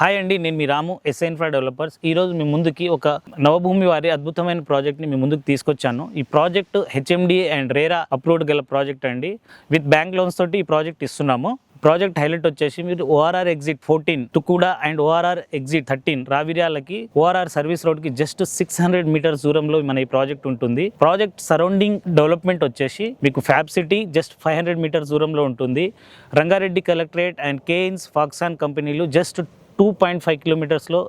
Hi అండి, నేను మీ రాము SI infra developers. ఈరోజు మీ ముందుకి ఒక నవభూమి వారి అద్భుతమైన ప్రాజెక్ట్ని మీ ముందుకు తీసుకొచ్చాను. ఈ project HMDA and RERA approved గల ప్రాజెక్ట్ అండి. విత్ బ్యాంక్ లోన్స్ తోటి ఈ ప్రాజెక్ట్ ఇస్తున్నాము. ప్రాజెక్ట్ హైలైట్ వచ్చేసి మీరు ఓఆర్ఆర్ ఎగ్జిట్ 14 తుకుడా అండ్ ఓఆర్ఆర్ ఎగ్జిట్ 13 రావిర్యాలకి ఓఆర్ఆర్ సర్వీస్ రోడ్ కి జస్ట్ 600 మీటర్స్ దూరంలో మన ఈ ప్రాజెక్ట్ ఉంటుంది. ప్రాజెక్ట్ సరౌండింగ్ డెవలప్మెంట్ వచ్చేసి మీకు ఫ్యాబ్ సిటీ జస్ట్ 500 మీటర్స్ దూరంలో ఉంటుంది. రంగారెడ్డి కలెక్టరేట్ అండ్ కేయిన్స్ ఫాక్సాన్ కంపెనీలు జస్ట్ 2.5 కిలోమీటర్స్లో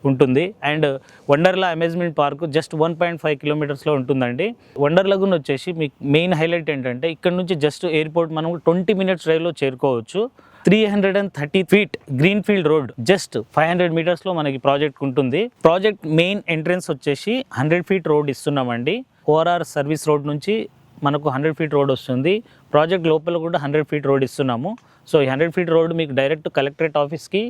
ఉంటుంది. And Wonderla amusement park just 1.5 కిలోమీటర్స్లో ఉంటుందండి. వండర్ లగూన్ వచ్చేసి మీకు మెయిన్ హైలైట్ ఏంటంటే ఇక్కడ నుంచి జస్ట్ ఎయిర్పోర్ట్ మనం 20 మినిట్స్ డ్రైవ్లో చేరుకోవచ్చు. 330 feet green field road just 500 మీటర్స్లో మనకి ప్రాజెక్ట్ ఉంటుంది. ప్రాజెక్ట్ మెయిన్ ఎంట్రన్స్ వచ్చేసి 100 ఫీట్ రోడ్ ఇస్తున్నామండి. ఓఆర్ఆర్ సర్వీస్ రోడ్ నుంచి మనకు 100 ఫీట్ రోడ్ వస్తుంది. ప్రాజెక్ట్ లోపల కూడా 100 ఫీట్ రోడ్ ఇస్తున్నాము. సో ఈ 100 ఫీట్ రోడ్ మీకు డైరెక్ట్ కలెక్టరేట్ ఆఫీస్కి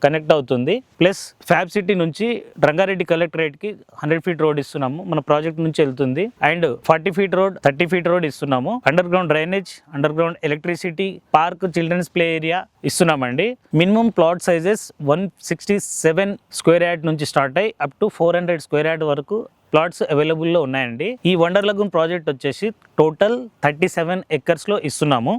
కనెక్ట్ అవుతుంది. ప్లస్ ఫ్యాబ్ సిటీ నుంచి రంగారెడ్డి కలెక్టరేట్కి 100 ఫీట్ రోడ్ ఇస్తున్నాము, మన ప్రాజెక్ట్ నుంచి వెళ్తుంది. And 40 feet road 30 feet road ఇస్తున్నాము. Underground drainage, underground electricity, park, children's play area ఇస్తున్నామండి. Minimum plot sizes 167 square yard నుంచి స్టార్ట్ అయ్యి అప్ టు 400 స్క్వేర్ యార్డ్ వరకు ప్లాట్స్ అవైలబుల్లో ఉన్నాయండి. ఈ వండర్ లగూన్ ప్రాజెక్ట్ వచ్చేసి టోటల్ 37 ఎకర్స్లో ఇస్తున్నాము.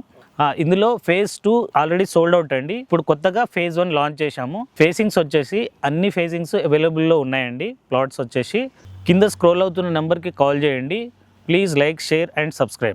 ఇందులో ఫేజ్ 2 ఆల్రెడీ సోల్డ్ అవుట్ అండి. ఇప్పుడు కొత్తగా ఫేజ్ 1 లాంచ్ చేశాము. ఫేసింగ్స్ వచ్చేసి అన్ని ఫేసింగ్స్ అవైలబుల్లో ఉన్నాయండి. ప్లాట్స్ వచ్చేసి కింద స్క్రోల్ అవుతున్న నెంబర్కి కాల్ చేయండి. Please like, share and subscribe.